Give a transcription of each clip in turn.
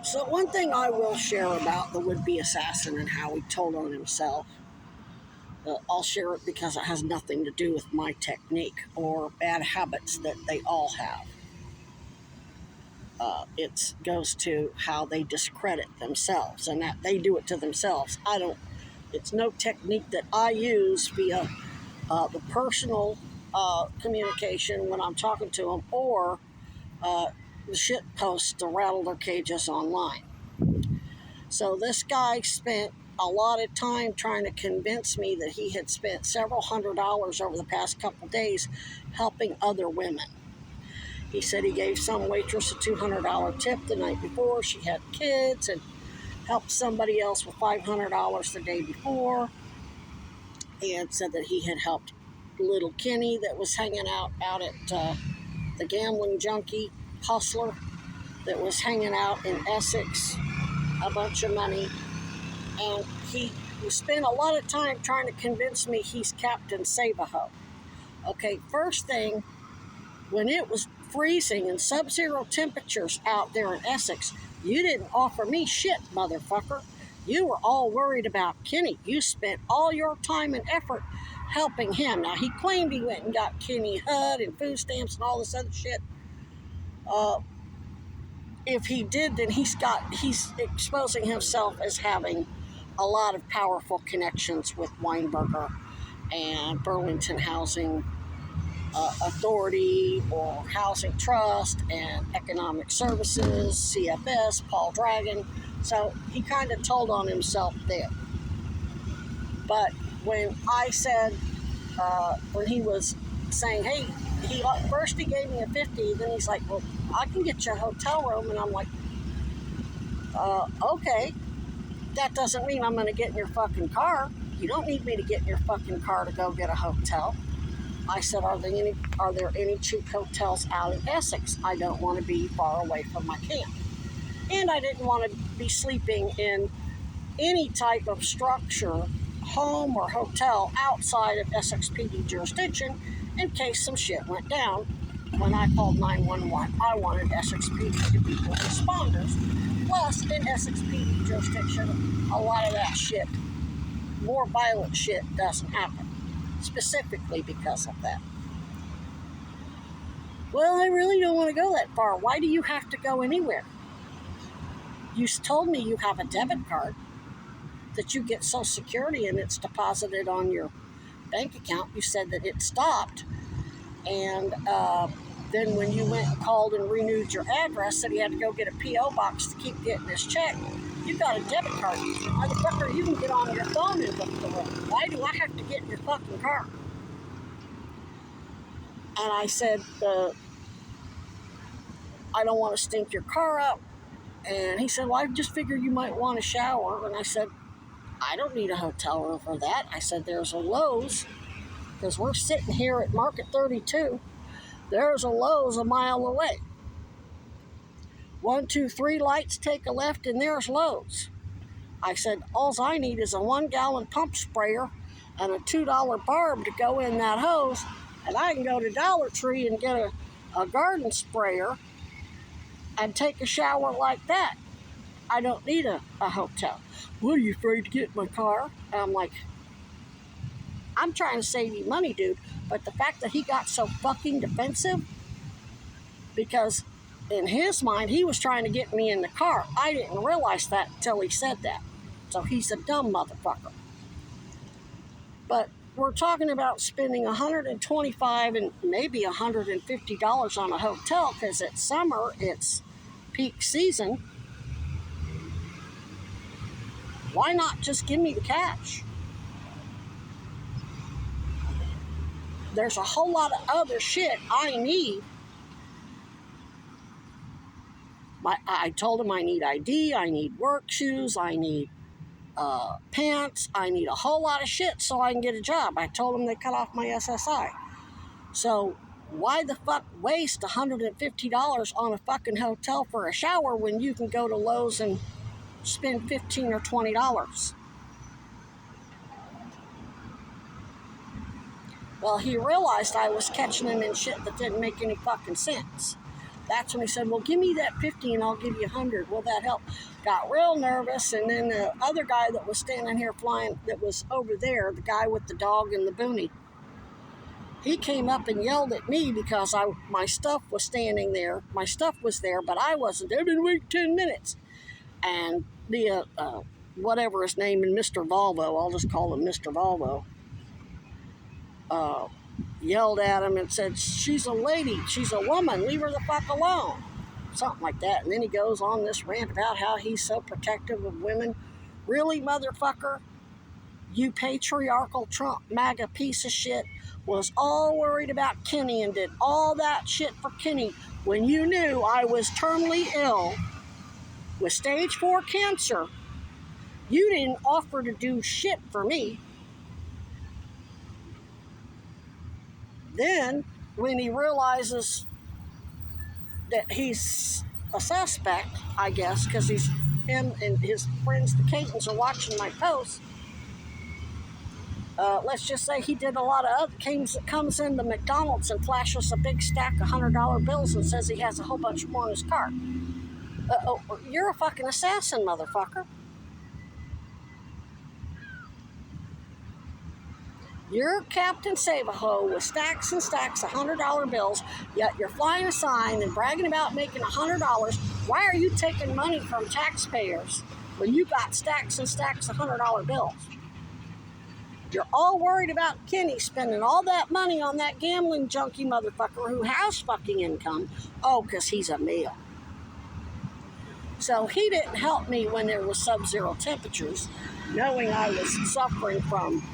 So one thing I will share about the would-be assassin and how he told on himself, I'll share it because it has nothing to do with my technique or bad habits that they all have. It goes to how they discredit themselves and that they do it to themselves. I don't. It's no technique that I use via the personal communication when I'm talking to them or uh, the shit posts to rattle their cages online. So this guy spent a lot of time trying to convince me that he had spent several $100s over the past couple days helping other women. He said he gave some waitress a $200 tip the night before she had kids and helped somebody else with $500 the day before, and said that he had helped little Kenny that was hanging out at the gambling junkie hustler that was hanging out in Essex, a bunch of money. And he spent a lot of time trying to convince me he's Captain Save-A-Ho. Okay, first thing, when it was freezing and sub-zero temperatures out there in Essex, you didn't offer me shit, motherfucker. You were all worried about Kenny. You spent all your time and effort helping him. Now, he claimed he went and got Kenny HUD and food stamps and all this other shit. If he did, then he's exposing himself as having a lot of powerful connections with Weinberger and Burlington Housing Authority or Housing Trust and Economic Services, CFS, Paul Dragon. So he kind of told on himself there. But when I said, when he was saying, hey, first he gave me a 50, then he's like, well, I can get you a hotel room. And I'm like, okay. That doesn't mean I'm going to get in your fucking car. You don't need me to get in your fucking car to go get a hotel. I said, are there any cheap hotels out in Essex? I don't want to be far away from my camp. And I didn't want to be sleeping in any type of structure, home or hotel outside of Essex PD jurisdiction in case some shit went down. When I called 911, I wanted Essex PD to be the responders. Plus, in Essex PD jurisdiction, a lot of that shit, more violent shit, doesn't happen. Specifically because of that. Well, I really don't want to go that far. Why do you have to go anywhere? You told me you have a debit card, that you get Social Security and it's deposited on your bank account. You said that it stopped. And then when you went and called and renewed your address, said you had to go get a P.O. box to keep getting this check. You got a debit card. Motherfucker, you can get on your phone and book the room. Why do I have to get in your fucking car? And I said, I don't want to stink your car up. And he said, well, I just figured you might want a shower. And I said, I don't need a hotel room for that. I said, there's a Lowe's, because we're sitting here at Market 32. There's a Lowe's a mile away. 1, 2, 3 lights, take a left, and there's Lowe's. I said, all I need is a 1-gallon pump sprayer and a $2 barb to go in that hose, and I can go to Dollar Tree and get a garden sprayer and take a shower like that. I don't need a hotel. What, are you afraid to get in my car? And I'm like, I'm trying to save you money, dude. But the fact that he got so fucking defensive, because in his mind, he was trying to get me in the car. I didn't realize that until he said that. So he's a dumb motherfucker. But we're talking about spending $125 and maybe $150 on a hotel because it's summer, it's peak season. Why not just give me the cash? There's a whole lot of other shit I need. I told him I need ID, I need work shoes, I need pants, I need a whole lot of shit so I can get a job. I told him they cut off my SSI. So why the fuck waste $150 on a fucking hotel for a shower when you can go to Lowe's and spend $15 or $20? Well, he realized I was catching him in shit that didn't make any fucking sense. That's when he said, well, give me that 50 and I'll give you 100. Will that help? Got real nervous. And then the other guy that was standing here flying, that was over there, the guy with the dog and the boonie, he came up and yelled at me because my stuff was standing there. My stuff was there, but I wasn't. I've been waiting 10 minutes. And the, whatever his name, and Mr. Volvo, I'll just call him Mr. Volvo, yelled at him and said, she's a lady, she's a woman, leave her the fuck alone. Something like that. And then he goes on this rant about how he's so protective of women. Really, motherfucker? You patriarchal Trump MAGA piece of shit was all worried about Kenny and did all that shit for Kenny when you knew I was terminally ill with stage 4 cancer. You didn't offer to do shit for me. Then, when he realizes that he's a suspect, I guess, because him and his friends, the Caitons, are watching my posts. Let's just say he did a lot of other comes into McDonald's and flashes a big stack of $100 bills and says he has a whole bunch more in his car. You're a fucking assassin, motherfucker. You're Captain Save-A-Ho with stacks and stacks of $100 bills, yet you're flying a sign and bragging about making $100. Why are you taking money from taxpayers when you got stacks and stacks of $100 bills? You're all worried about Kenny spending all that money on that gambling junkie motherfucker who has fucking income. Oh, because he's a male. So he didn't help me when there was sub-zero temperatures, knowing I was suffering from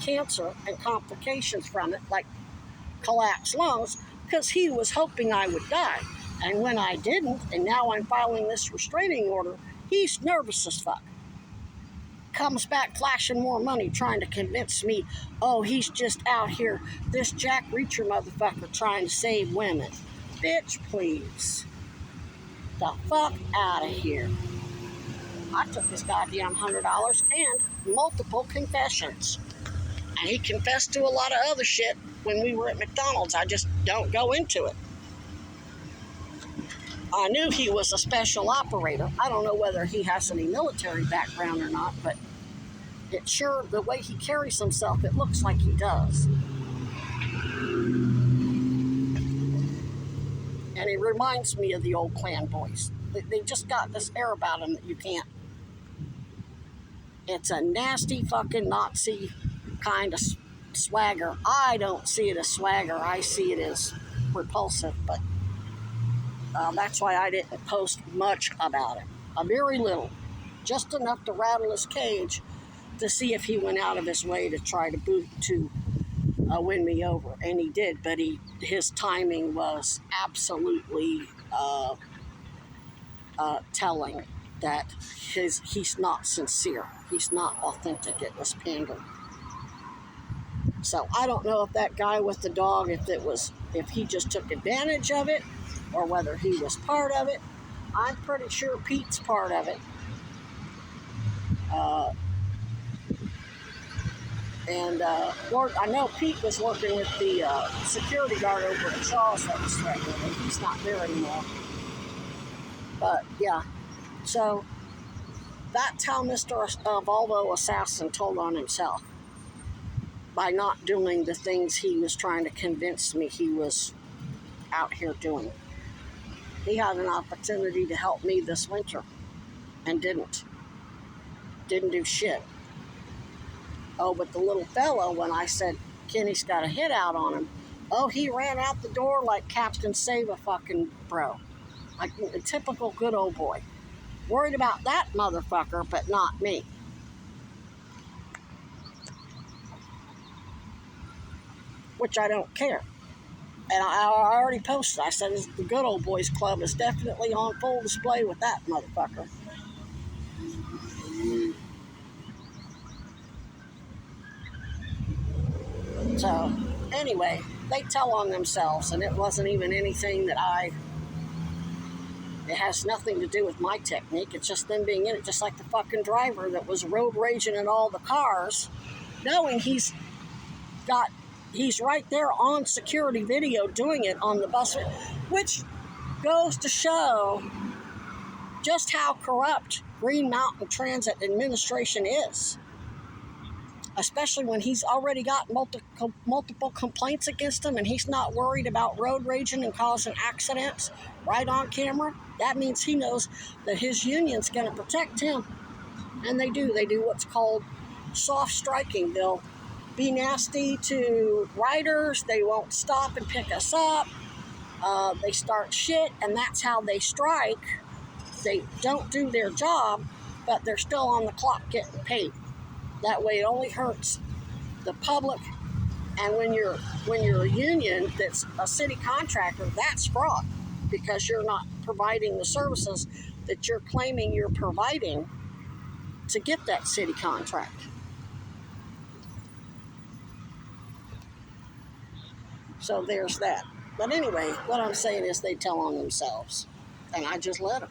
cancer and complications from it, like collapsed lungs, because he was hoping I would die. And when I didn't, and now I'm filing this restraining order, he's nervous as fuck. Comes back flashing more money, trying to convince me, oh, he's just out here, this Jack Reacher motherfucker trying to save women. Bitch, please. The fuck out of here. I took his goddamn $100 and multiple confessions. And he confessed to a lot of other shit when we were at McDonald's. I just don't go into it. I knew he was a special operator. I don't know whether he has any military background or not, but it sure, the way he carries himself, it looks like he does. And he reminds me of the old Klan boys. They just got this air about them that you can't. It's a nasty fucking Nazi kind of swagger. I don't see it as swagger. I see it as repulsive, but that's why I didn't post much about it. A very little. Just enough to rattle his cage to see if he went out of his way to try to win me over. And he did, but his timing was absolutely telling that he's not sincere. He's not authentic. It was pandering. So I don't know if that guy with the dog, if he just took advantage of it, or whether he was part of it. I'm pretty sure Pete's part of it. Lord, I know Pete was working with the security guard over at Charles that was threatening him. He's not there anymore. But yeah, so that's how Mr. Volvo Assassin told on himself, by not doing the things he was trying to convince me he was out here doing. He had an opportunity to help me this winter and didn't do shit. Oh, but the little fellow, when I said Kenny's got a hit out on him, oh, he ran out the door like Captain Save-A-Fucking-Bro. Like a typical good old boy. Worried about that motherfucker, but not me. Which I don't care. And I already posted. I said the Good Old Boys Club is definitely on full display with that motherfucker. So, anyway, they tell on themselves, and it wasn't even anything that it has nothing to do with my technique. It's just them being in it, just like the fucking driver that was road raging in all the cars, knowing he's right there on security video doing it on the bus, which goes to show just how corrupt Green Mountain Transit Administration is, especially when he's already got multiple complaints against him and he's not worried about road raging and causing accidents right on camera. That means he knows that his union's going to protect him. And they do. They do what's called soft striking. They'll be nasty to riders. They won't stop and pick us up. They start shit, and that's how they strike. They don't do their job, but they're still on the clock getting paid. That way it only hurts the public. And when you're a union that's a city contractor, that's fraud, because you're not providing the services that you're claiming you're providing to get that city contract. So there's that. But anyway, what I'm saying is they tell on themselves, and I just let them.